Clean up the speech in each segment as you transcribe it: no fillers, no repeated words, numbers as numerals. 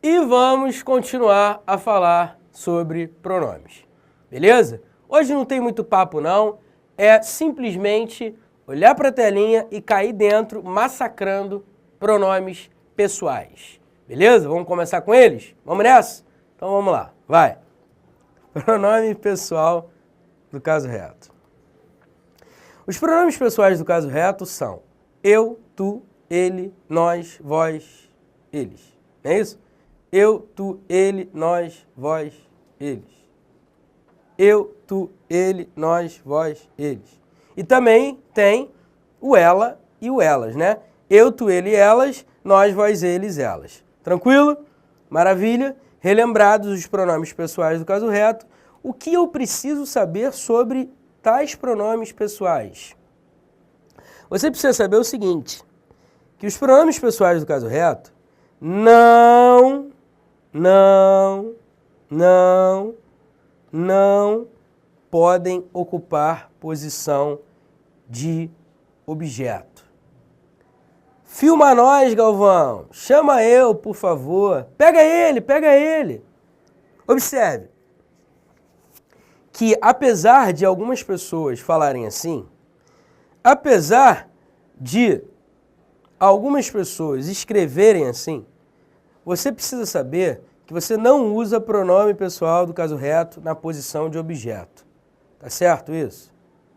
E vamos continuar a falar sobre pronomes, beleza? Hoje não tem muito papo não, é simplesmente olhar para a telinha e cair dentro massacrando pronomes pessoais, beleza? Vamos começar com eles? Vamos nessa? Então vamos lá, vai! Pronome pessoal do caso reto. Os pronomes pessoais do caso reto são eu, tu, ele, nós, vós, eles. Não é isso? Eu, tu, ele, nós, vós, eles. Eu, tu, ele, nós, vós, eles. E também tem o ela e o elas, né? Eu, tu, ele, elas, nós, vós, eles, elas. Tranquilo? Maravilha? Relembrados os pronomes pessoais do caso reto, o que eu preciso saber sobre tais pronomes pessoais? Você precisa saber o seguinte, que os pronomes pessoais do caso reto não podem ocupar posição de objeto. Filma nós, Galvão. Chama eu, por favor. Pega ele, pega ele. Observe que, apesar de algumas pessoas falarem assim, apesar de algumas pessoas escreverem assim, você precisa saber que você não usa pronome pessoal do caso reto na posição de objeto. Tá certo isso?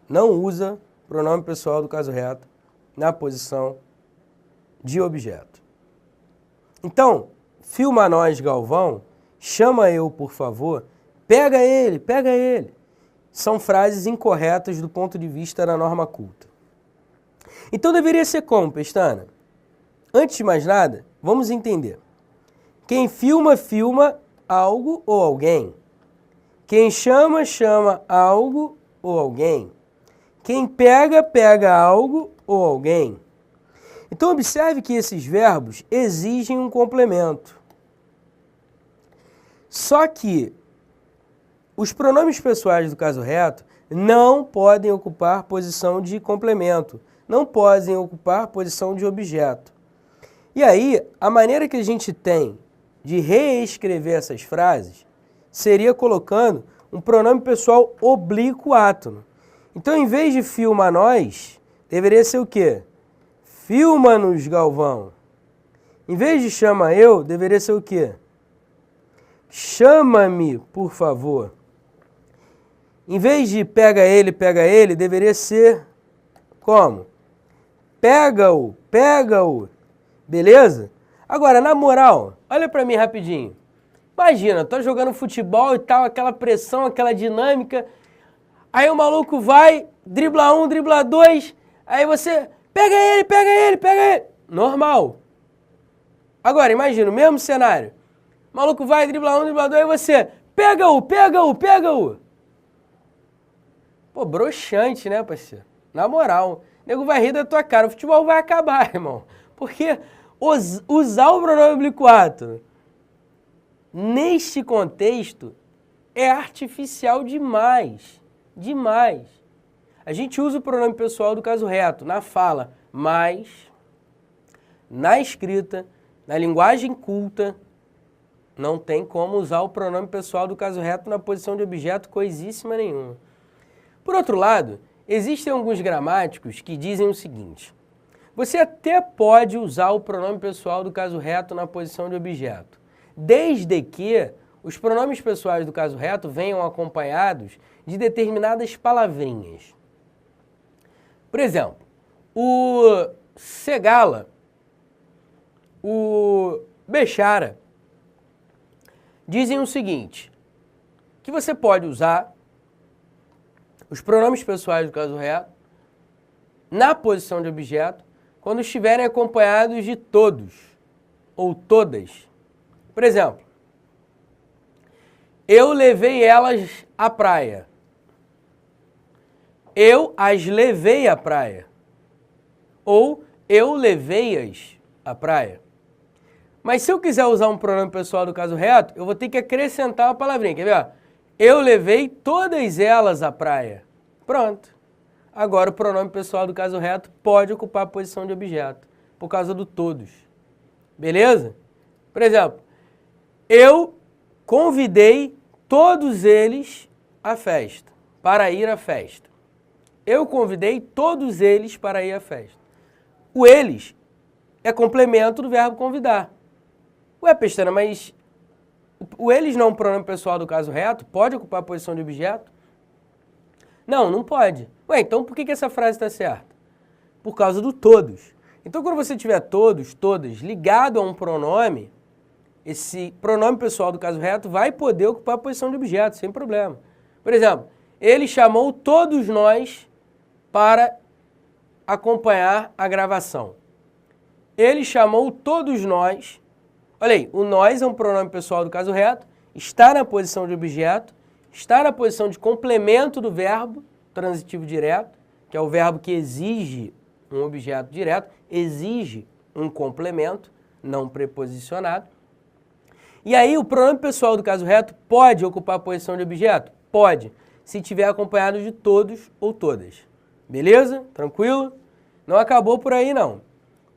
Não usa pronome pessoal do caso reto na posição de objeto. Então, filma nós, Galvão, chama eu, por favor, pega ele, pega ele. São frases incorretas do ponto de vista da norma culta. Então deveria ser como, Pestana? Antes de mais nada, vamos entender. Quem filma, filma algo ou alguém. Quem chama, chama algo ou alguém. Quem pega, pega algo ou alguém. Então observe que esses verbos exigem um complemento. Só que os pronomes pessoais do caso reto não podem ocupar posição de complemento, não podem ocupar posição de objeto. E aí, a maneira que a gente tem de reescrever essas frases seria colocando um pronome pessoal oblíquo átono. Então, em vez de filma nós, deveria ser o quê? Filma-nos, Galvão. Em vez de chama eu, deveria ser o quê? Chama-me, por favor. Em vez de pega ele, deveria ser como? Pega-o, pega-o. Beleza? Agora, na moral, olha pra mim rapidinho. Imagina, tô jogando futebol e tal, aquela pressão, aquela dinâmica. Aí o maluco vai, dribla um, dribla dois. Aí você, pega ele, pega ele, pega ele. Normal. Agora, imagina, o mesmo cenário. O maluco vai, dribla um, dribla dois, e você, pega-o, pega-o, pega-o. Pô, broxante, né, parceiro? Na moral, o nego vai rir da tua cara, o futebol vai acabar, irmão. Porque usar o pronome oblíquo átono neste contexto é artificial demais, demais. A gente usa o pronome pessoal do caso reto na fala, mas na escrita, na linguagem culta, não tem como usar o pronome pessoal do caso reto na posição de objeto coisíssima nenhuma. Por outro lado, existem alguns gramáticos que dizem o seguinte: você até pode usar o pronome pessoal do caso reto na posição de objeto, desde que os pronomes pessoais do caso reto venham acompanhados de determinadas palavrinhas. Por exemplo, o Segala, o Bechara, dizem o seguinte, que você pode usar os pronomes pessoais do caso reto na posição de objeto quando estiverem acompanhados de todos ou todas. Por exemplo, eu levei elas à praia. Eu as levei à praia. Ou eu levei-as à praia. Mas se eu quiser usar um pronome pessoal do caso reto, eu vou ter que acrescentar uma palavrinha. Quer ver? Eu levei todas elas à praia. Pronto. Agora o pronome pessoal do caso reto pode ocupar a posição de objeto, por causa do todos. Beleza? Por exemplo, Eu convidei todos eles à festa, para ir à festa. Eu convidei todos eles para ir à festa. O eles é complemento do verbo convidar. Ué, Pestana, mas o eles não é um pronome pessoal do caso reto? Pode ocupar a posição de objeto? Não, não pode. Ué, então por que essa frase está certa? Por causa do todos. Então quando você tiver todos, todas, ligado a um pronome, esse pronome pessoal do caso reto vai poder ocupar a posição de objeto, sem problema. Por exemplo, ele chamou todos nós para acompanhar a gravação. Ele chamou todos nós. Olha aí, o nós é um pronome pessoal do caso reto, está na posição de objeto, está na posição de complemento do verbo transitivo direto, que é o verbo que exige um objeto direto, exige um complemento não preposicionado. E aí o pronome pessoal do caso reto pode ocupar a posição de objeto? Pode, se tiver acompanhado de todos ou todas. Beleza? Tranquilo? Não acabou por aí não.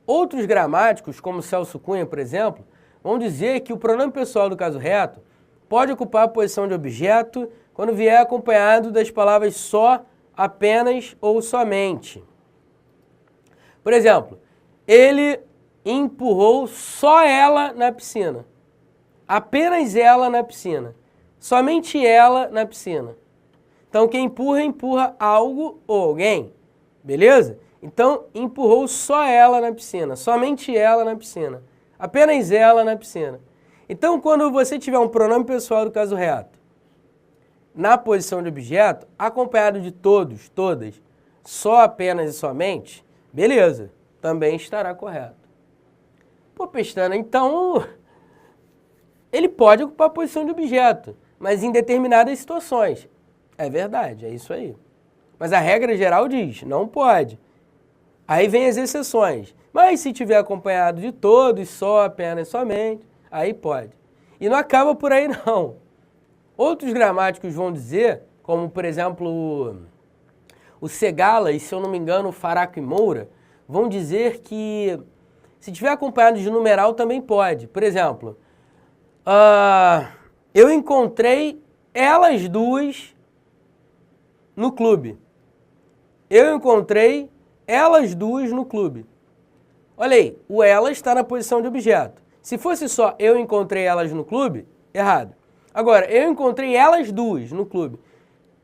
Outros gramáticos, como Celso Cunha, por exemplo, vão dizer que o pronome pessoal do caso reto pode ocupar a posição de objeto quando vier acompanhado das palavras só, apenas ou somente. Por exemplo, ele empurrou só ela na piscina. Apenas ela na piscina. Somente ela na piscina. Então, quem empurra, empurra algo ou alguém. Beleza? Então, empurrou só ela na piscina. Somente ela na piscina. Apenas ela na piscina. Então, quando você tiver um pronome pessoal do caso reto na posição de objeto, acompanhado de todos, todas, só, apenas e somente, beleza, também estará correto. Pô, Pestana, então ele pode ocupar a posição de objeto, mas em determinadas situações. É verdade, é isso aí. Mas a regra geral diz, não pode. Aí vem as exceções. Mas se tiver acompanhado de todos, só, apenas, somente, aí pode. E não acaba por aí não. Outros gramáticos vão dizer, como por exemplo o Segala e, se eu não me engano, o Faraco e Moura, vão dizer que se tiver acompanhado de numeral também pode. Por exemplo, eu encontrei elas duas no clube. Eu encontrei elas duas no clube. Olha aí, o elas está na posição de objeto. Se fosse só eu encontrei elas no clube, errado. Agora, eu encontrei elas duas no clube.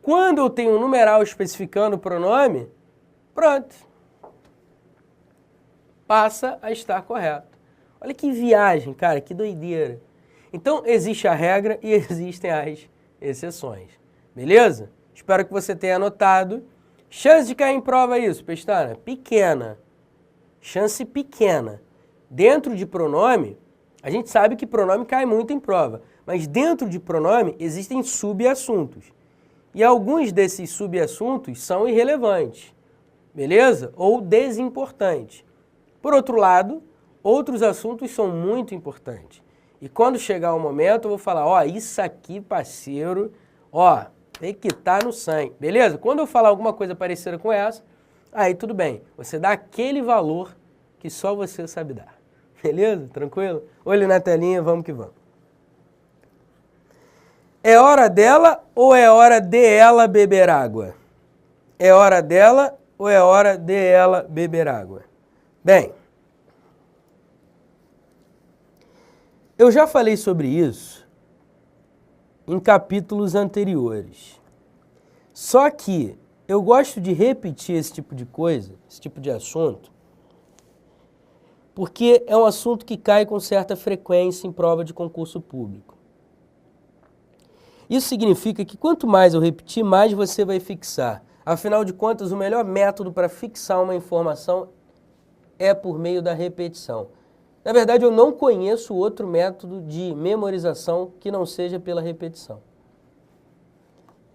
Quando eu tenho um numeral especificando o pronome, pronto. Passa a estar correto. Olha que viagem, cara, que doideira. Então, existe a regra e existem as exceções. Beleza? Espero que você tenha anotado. Chance de cair em prova isso, Pestana? Pequena. Chance pequena. Dentro de pronome, a gente sabe que pronome cai muito em prova, mas dentro de pronome existem subassuntos. E alguns desses subassuntos são irrelevantes, beleza? Ou desimportantes. Por outro lado, outros assuntos são muito importantes. E quando chegar o momento, eu vou falar, ó, isso aqui, parceiro, ó, tem que estar no sangue, beleza? Quando eu falar alguma coisa parecida com essa, aí tudo bem, você dá aquele valor que só você sabe dar. Beleza? Tranquilo? Olho na telinha, vamos que vamos. É hora dela ou é hora de ela beber água? É hora dela ou é hora de ela beber água? Bem, eu já falei sobre isso em capítulos anteriores. Só que eu gosto de repetir esse tipo de coisa, esse tipo de assunto, porque é um assunto que cai com certa frequência em prova de concurso público. Isso significa que quanto mais eu repetir, mais você vai fixar. Afinal de contas, o melhor método para fixar uma informação é por meio da repetição. Na verdade, eu não conheço outro método de memorização que não seja pela repetição.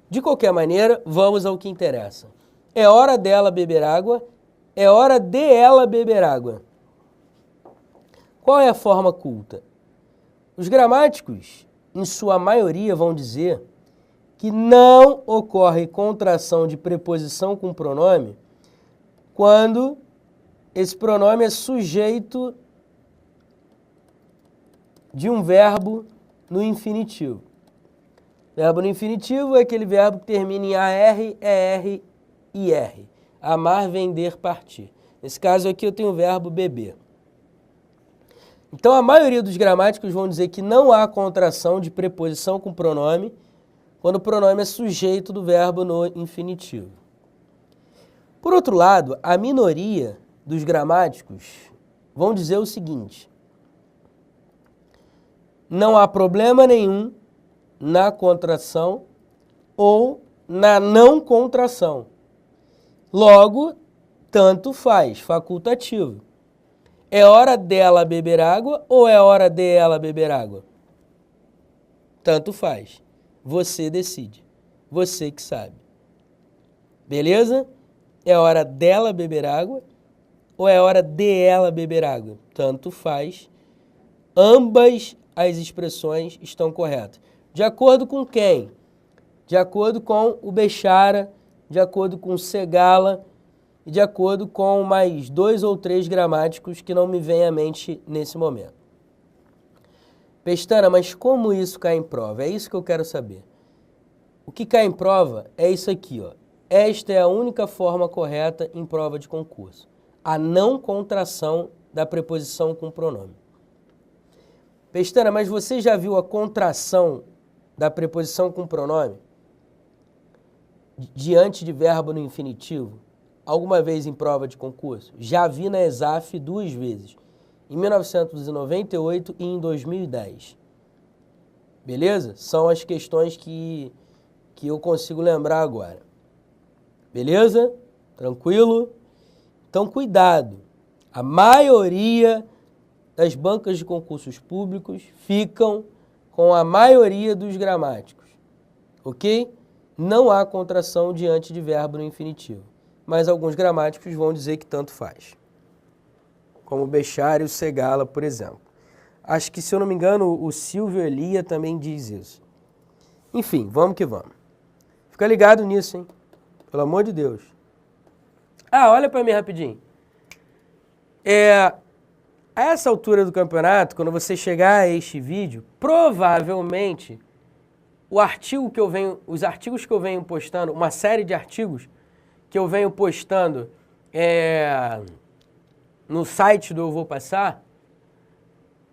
De qualquer maneira, vamos ao que interessa. É hora dela beber água, é hora de ela beber água. Qual é a forma culta? Os gramáticos, em sua maioria, vão dizer que não ocorre contração de preposição com pronome quando esse pronome é sujeito de um verbo no infinitivo. Verbo no infinitivo é aquele verbo que termina em AR, ER e R. Amar, vender, partir. Nesse caso aqui eu tenho o verbo beber. Então a maioria dos gramáticos vão dizer que não há contração de preposição com pronome quando o pronome é sujeito do verbo no infinitivo. Por outro lado, a minoria dos gramáticos vão dizer o seguinte: não há problema nenhum na contração ou na não contração. Logo, tanto faz, facultativo. É hora dela beber água ou é hora dela beber água? Tanto faz. Você decide. Você que sabe. Beleza? É hora dela beber água ou é hora de ela beber água? Tanto faz. Ambas as expressões estão corretas. De acordo com quem? De acordo com o Bechara, de acordo com o Segala e de acordo com mais 2 ou 3 gramáticos que não me vêm à mente nesse momento. Pestana, mas como isso cai em prova? É isso que eu quero saber. O que cai em prova é isso aqui, ó. Esta é a única forma correta em prova de concurso. A não contração da preposição com pronome. Pestana, mas você já viu a contração da preposição com pronome diante de verbo no infinitivo? Alguma vez em prova de concurso? Já vi na ESAF 2 vezes. Em 1998 e em 2010. Beleza? São as questões que eu consigo lembrar agora. Beleza? Tranquilo? Então, cuidado. A maioria das bancas de concursos públicos ficam com a maioria dos gramáticos. Ok? Não há contração diante de verbo no infinitivo. Mas alguns gramáticos vão dizer que tanto faz. Como o Bechara e o Segala, por exemplo. Acho que, se eu não me engano, o Silvio Elia também diz isso. Enfim, vamos que vamos. Fica ligado nisso, hein? Pelo amor de Deus. Ah, olha para mim rapidinho. A essa altura do campeonato, quando você chegar a este vídeo, provavelmente os artigos que eu venho postando, uma série de artigos que eu venho postando no site do Eu Vou Passar,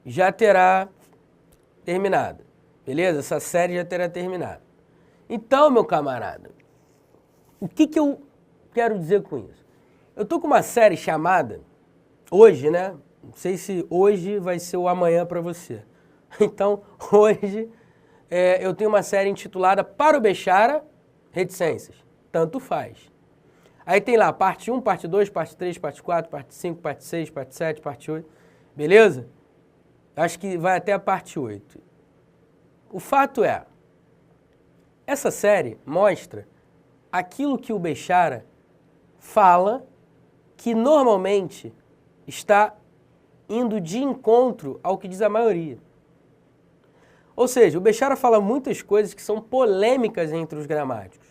já terá terminado. Beleza? Essa série já terá terminado. Então, meu camarada, o que eu quero dizer com isso? Eu tô com uma série chamada, hoje, né? Não sei se hoje vai ser o amanhã para você. Então, hoje, eu tenho uma série intitulada Para o Bechara, Reticências. Tanto faz. Aí tem lá parte 1, parte 2, parte 3, parte 4, parte 5, parte 6, parte 7, parte 8. Beleza? Acho que vai até a parte 8. O fato é, essa série mostra aquilo que o Bechara fala que normalmente está indo de encontro ao que diz a maioria. Ou seja, o Bechara fala muitas coisas que são polêmicas entre os gramáticos.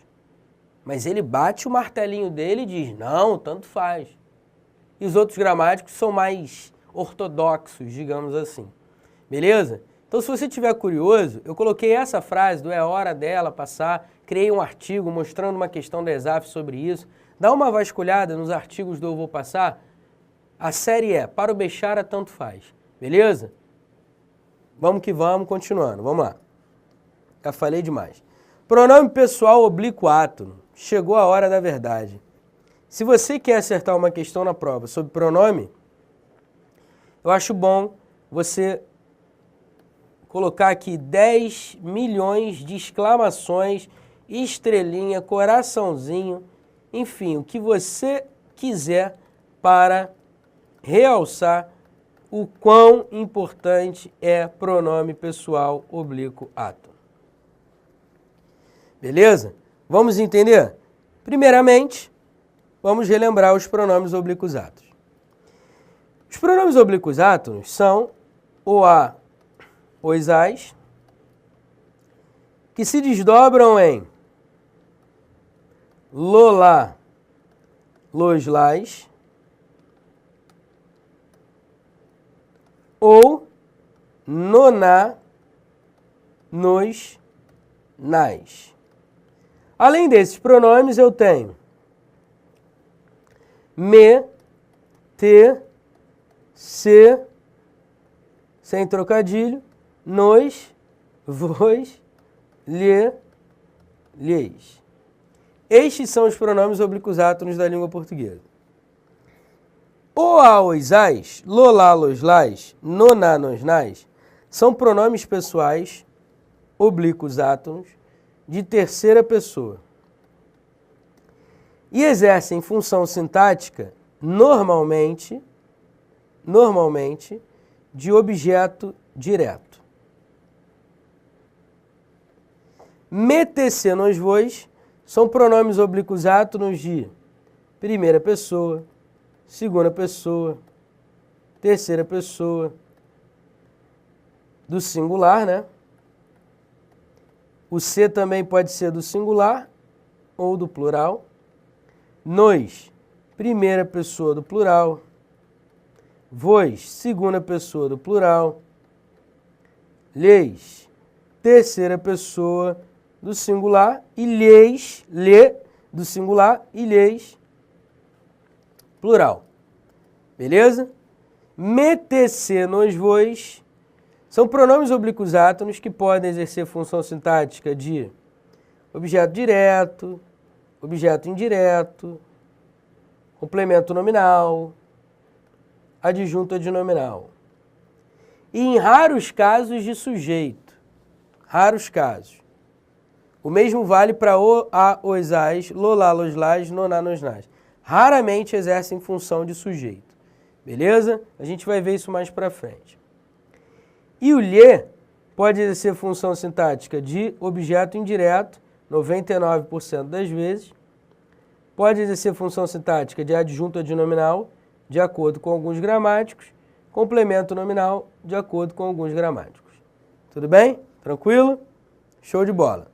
Mas ele bate o martelinho dele e diz, não, tanto faz. E os outros gramáticos são mais ortodoxos, digamos assim. Beleza? Então, se você estiver curioso, eu coloquei essa frase do é hora dela passar, criei um artigo mostrando uma questão da ESAF sobre isso. Dá uma vasculhada nos artigos do Eu Vou Passar. A série é Para o Bechara, tanto faz. Beleza? Vamos que vamos, continuando. Vamos lá. Já falei demais. Pronome pessoal oblíquo átono. Chegou a hora da verdade. Se você quer acertar uma questão na prova sobre pronome, eu acho bom você colocar aqui 10 milhões de exclamações, estrelinha, coraçãozinho, enfim, o que você quiser para realçar o quão importante é pronome pessoal oblíquo átono. Beleza? Vamos entender? Primeiramente, vamos relembrar os pronomes oblíquos átonos. Os pronomes oblíquos átonos são o a, os as, que se desdobram em lolá, los lás, ou noná, nos, nas. Além desses pronomes, eu tenho me, te, se, sem trocadilho, nos, vos, lhe, lhes. Estes são os pronomes oblíquos átonos da língua portuguesa. O, a, os, as, lo, lá, los, las, no, na, nos, nas, são pronomes pessoais oblíquos átonos de terceira pessoa e exercem função sintática normalmente de objeto direto. Me, te, se, nos, vos são pronomes oblíquos átonos de primeira pessoa, segunda pessoa, terceira pessoa, do singular, né? O se também pode ser do singular ou do plural. Nos, primeira pessoa do plural. Vos, segunda pessoa do plural. Lhes, terceira pessoa do singular. E lhes, lhe, do singular. E lhes, plural. Beleza? Me, te, se, nos, vos são pronomes oblíquos átonos que podem exercer função sintática de objeto direto, objeto indireto, complemento nominal, adjunto adnominal. E em raros casos de sujeito. Raros casos. O mesmo vale para o, a, os, as, lo, lá, los, las, no, na, nos, nas. Raramente exercem função de sujeito. Beleza? A gente vai ver isso mais para frente. E o lhe pode exercer função sintática de objeto indireto, 99% das vezes. Pode exercer função sintática de adjunto adnominal, de acordo com alguns gramáticos. Complemento nominal, de acordo com alguns gramáticos. Tudo bem? Tranquilo? Show de bola.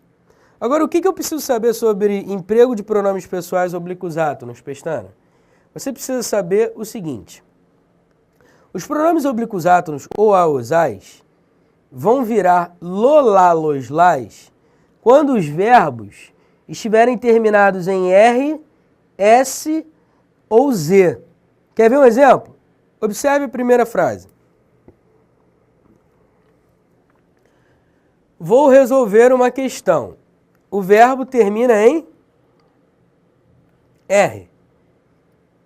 Agora, o que eu preciso saber sobre emprego de pronomes pessoais oblíquos átonos, Pestana? Você precisa saber o seguinte. Os pronomes oblíquos átonos, o, a, os, as, vão virar lo, lá, los, las, quando os verbos estiverem terminados em R, S ou Z. Quer ver um exemplo? Observe a primeira frase. Vou resolver uma questão. O verbo termina em R.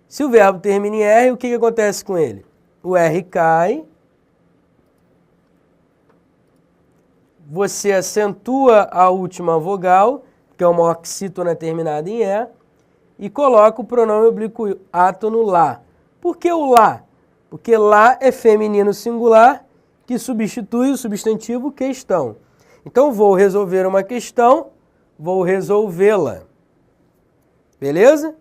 Se o verbo termina em R, o que acontece com ele? O R cai, você acentua a última vogal, que é uma oxítona terminada em E, e coloca o pronome oblíquo átono lá. Por que o lá? Porque lá é feminino singular, que substitui o substantivo questão. Então, vou resolver uma questão, vou resolvê-la. Beleza?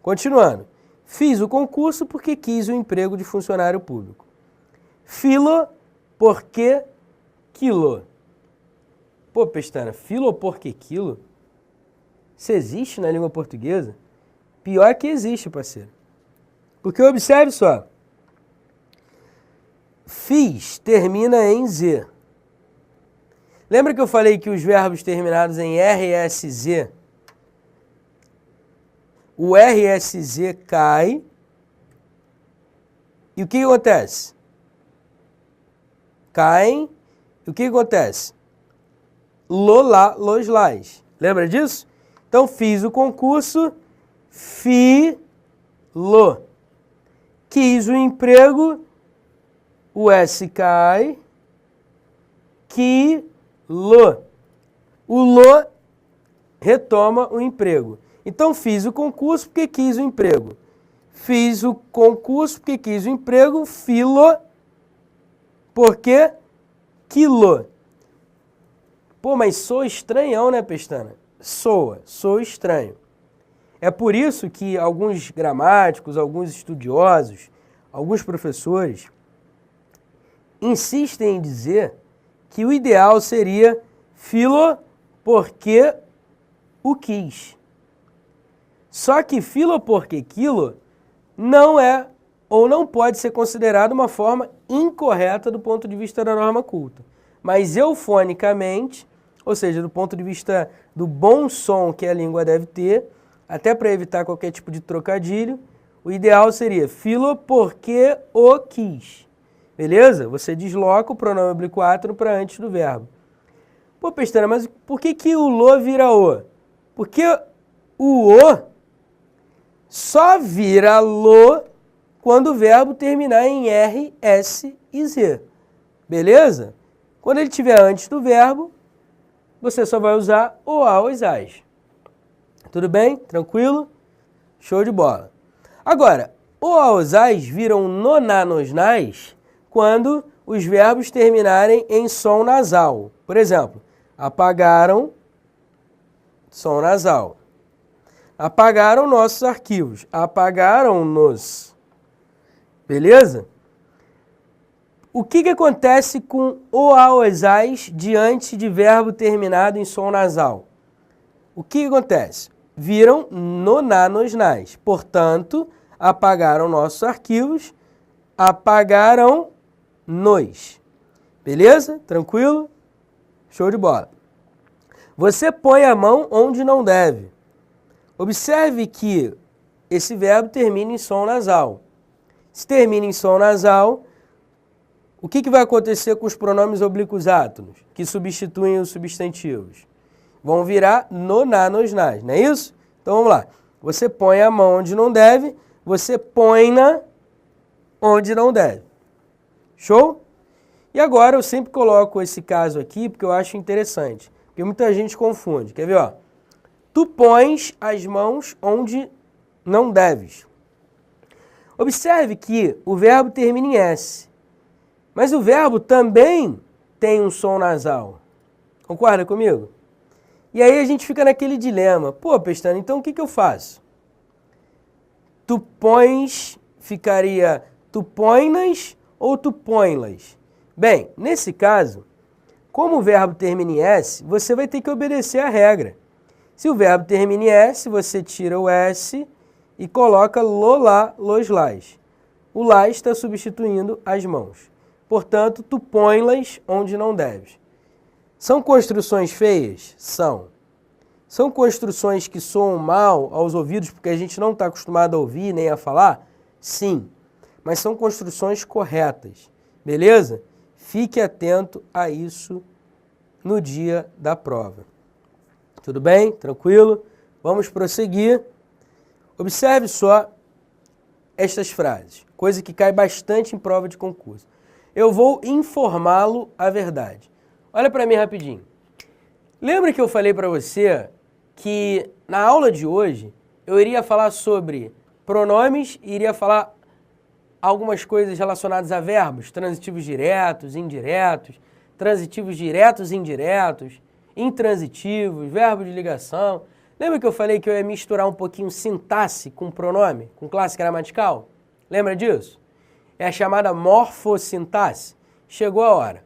Continuando. Fiz o concurso porque quis o emprego de funcionário público. Filo, porque quilo. Pô, Pestana, filo, porque quilo? Isso existe na língua portuguesa? Pior que existe, parceiro. Porque observe só. Fiz termina em Z. Lembra que eu falei que os verbos terminados em RSZ, o RSZ cai, e o que acontece? Caem, e o que acontece? Lo, lá, los, las. Lembra disso? Então, fiz o concurso, filo. Quis o emprego, o S cai, quilo. O lo retoma o emprego. Então, fiz o concurso porque quis o emprego. Fiz o concurso porque quis o emprego, filo, porque quilo. Pô, mas sou estranhão, né, Pestana? Sou estranho. É por isso que alguns gramáticos, alguns estudiosos, alguns professores insistem em dizer que o ideal seria filo porque o quis. Só que filo porque quilo não é ou não pode ser considerado uma forma incorreta do ponto de vista da norma culta. mas eufonicamente, ou seja, do ponto de vista do bom som que a língua deve ter, até para evitar qualquer tipo de trocadilho, o ideal seria filo porque o quis. Beleza? Você desloca o pronome oblíquo átono para antes do verbo. Pô, Pestana, mas por que o lo vira o? Porque o só vira lo quando o verbo terminar em R, S e Z. Beleza? Quando ele estiver antes do verbo, você só vai usar o a, os as. Tudo bem? Tranquilo? Show de bola. Agora, o a, os as viram no, na, nos, nas quando os verbos terminarem em som nasal. Por exemplo, apagaram, som nasal. Apagaram nossos arquivos. Apagaram-nos. Beleza? O que acontece com o, a, os, as diante de verbo terminado em som nasal? O que acontece? Viram no, na, nos, nas. Portanto, apagaram nossos arquivos, apagaram-nos. Beleza? Tranquilo? Show de bola. Você põe a mão onde não deve. Observe que esse verbo termina em som nasal. Se termina em som nasal, o que vai acontecer com os pronomes oblíquos átonos, que substituem os substantivos? Vão virar no, na, nos, nas, não é isso? Então vamos lá. Você põe a mão onde não deve, você põe-na onde não deve. Show? E agora eu sempre coloco esse caso aqui porque eu acho interessante. Porque muita gente confunde. Quer ver, ó? Tu pões as mãos onde não deves. Observe que o verbo termina em S. Mas o verbo também tem um som nasal. Concorda comigo? E aí a gente fica naquele dilema. Pô, Pestana, então o que eu faço? Tu pões, ficaria tu põe-nas ou tu põe-las? Bem, nesse caso, como o verbo termina em S, você vai ter que obedecer a regra. Se o verbo termina em S, você tira o S e coloca lo, lá, los, las. O lá está substituindo as mãos. Portanto, tu põe-las onde não deves. São construções feias? São. São construções que soam mal aos ouvidos porque a gente não está acostumado a ouvir nem a falar? Sim. Mas são construções corretas. Beleza? Fique atento a isso no dia da prova. Tudo bem? Tranquilo? Vamos prosseguir. Observe só estas frases, coisa que cai bastante em prova de concurso. Eu vou informá-lo a verdade. Olha para mim rapidinho. Lembra que eu falei para você que na aula de hoje eu iria falar sobre pronomes e iria falar algumas coisas relacionadas a verbos, transitivos diretos, indiretos, transitivos diretos e indiretos, intransitivos, verbo de ligação. Lembra que eu falei que eu ia misturar um pouquinho sintaxe com pronome, com classe gramatical? Lembra disso? É a chamada morfossintaxe. Chegou a hora.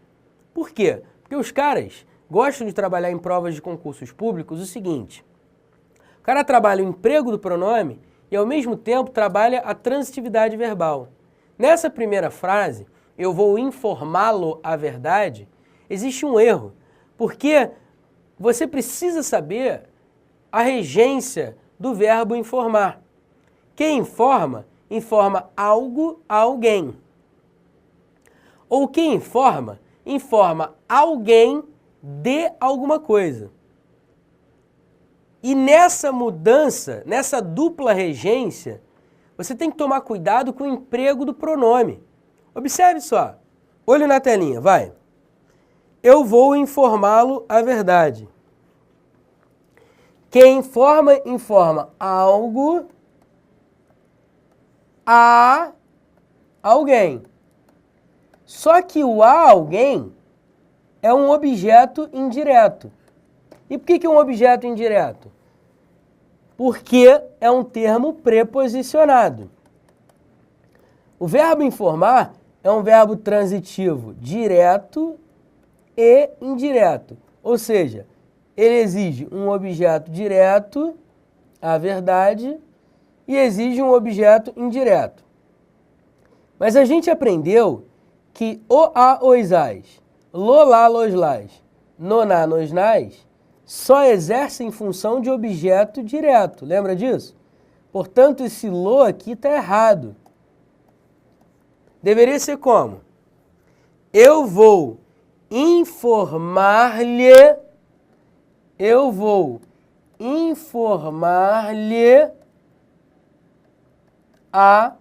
Por quê? Porque os caras gostam de trabalhar em provas de concursos públicos o seguinte. O cara trabalha o emprego do pronome e ao mesmo tempo trabalha a transitividade verbal. Nessa primeira frase, eu vou informá-lo a verdade, existe um erro. Porque você precisa saber a regência do verbo informar. Quem informa, informa algo a alguém. Ou quem informa, informa alguém de alguma coisa. E nessa mudança, nessa dupla regência, você tem que tomar cuidado com o emprego do pronome. Observe só. Olho na telinha, vai. Eu vou informá-lo a verdade. Quem informa, informa algo a alguém. Só que o a alguém é um objeto indireto. E por que é um objeto indireto? Porque é um termo preposicionado. O verbo informar é um verbo transitivo direto e indireto. Ou seja, ele exige um objeto direto, a verdade, e exige um objeto indireto. Mas a gente aprendeu que o a, os as lolá, loslás, noná, nosnás, só exercem função de objeto direto. Lembra disso? Portanto, esse lo aqui está errado. Deveria ser como? Eu vou informar-lhe a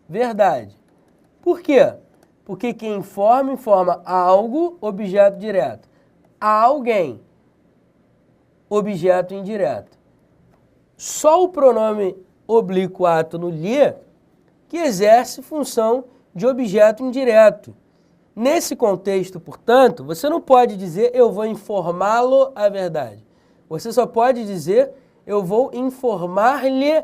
verdade. Por quê? Porque quem informa algo, objeto direto. A alguém, objeto indireto. Só o pronome oblíquo ato no lhe que exerce função de objeto indireto. Nesse contexto, portanto, você não pode dizer eu vou informá-lo a verdade. Você só pode dizer eu vou informar-lhe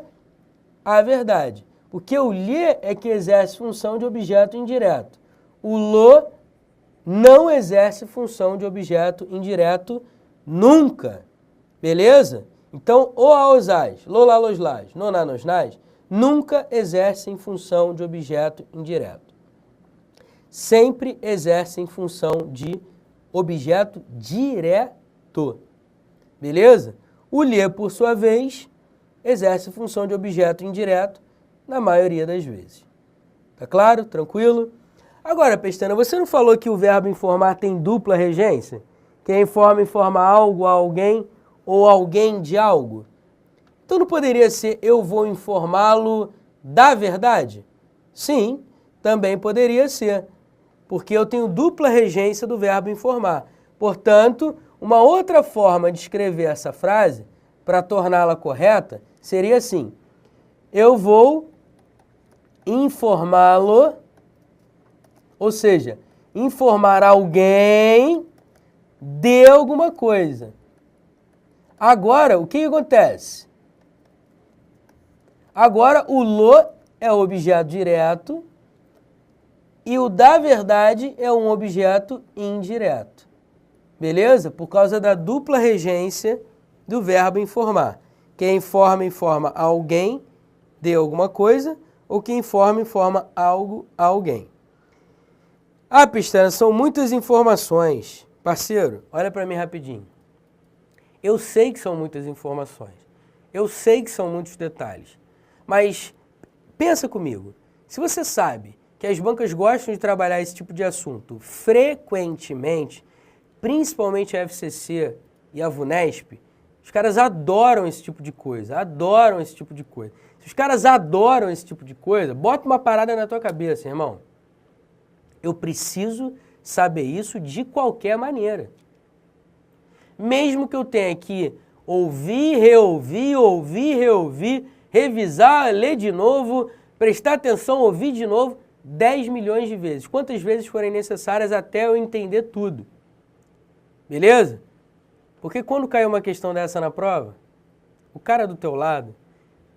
a verdade. Porque o lhe é que exerce função de objeto indireto. O lo não exerce função de objeto indireto nunca. Beleza? Então, o aosás, lolá, loslás, noná, nosnás, nunca exercem função de objeto indireto. Sempre exercem função de objeto direto. Beleza? O lhe, por sua vez, exerce função de objeto indireto na maioria das vezes. Tá claro? Tranquilo? Agora, Pestana, você não falou que o verbo informar tem dupla regência? Quem informa algo a alguém ou alguém de algo? Então não poderia ser eu vou informá-lo da verdade? Sim, também poderia ser, porque eu tenho dupla regência do verbo informar. Portanto, uma outra forma de escrever essa frase, para torná-la correta, seria assim: eu vou informá-lo, ou seja, informar alguém de alguma coisa. Agora, o que acontece? Agora, o lo é o objeto direto e o da verdade é um objeto indireto. Beleza? Por causa da dupla regência do verbo informar. Quem informa alguém de alguma coisa, ou quem informa algo a alguém. Ah, Pestana, são muitas informações. Parceiro, olha para mim rapidinho. Eu sei que são muitas informações. Eu sei que são muitos detalhes. Mas pensa comigo. Se você sabe que as bancas gostam de trabalhar esse tipo de assunto frequentemente, principalmente a FCC e a VUNESP, os caras adoram esse tipo de coisa, adoram esse tipo de coisa. Se os caras adoram esse tipo de coisa, bota uma parada na tua cabeça, irmão. Eu preciso saber isso de qualquer maneira. Mesmo que eu tenha que ouvir, reouvir, revisar, ler de novo, prestar atenção, ouvir de novo, 10 milhões de vezes. Quantas vezes forem necessárias até eu entender tudo. Beleza? Porque quando cair uma questão dessa na prova, o cara do teu lado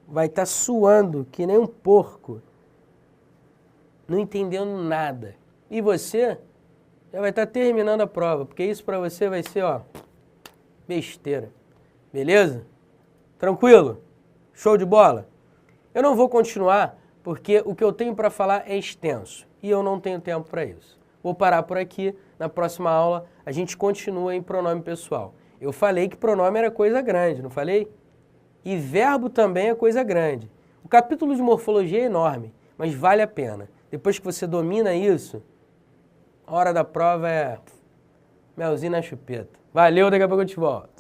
vai estar suando que nem um porco, não entendendo nada. E você já vai estar terminando a prova, porque isso para você vai ser, ó, besteira. Beleza? Tranquilo? Show de bola? Eu não vou continuar, porque o que eu tenho para falar é extenso e eu não tenho tempo para isso. Vou parar por aqui. Na próxima aula a gente continua em pronome pessoal. Eu falei que pronome era coisa grande, não falei? E verbo também é coisa grande. O capítulo de morfologia é enorme, mas vale a pena. Depois que você domina isso, a hora da prova é melzinho na chupeta. Valeu, daqui a pouco eu te volto.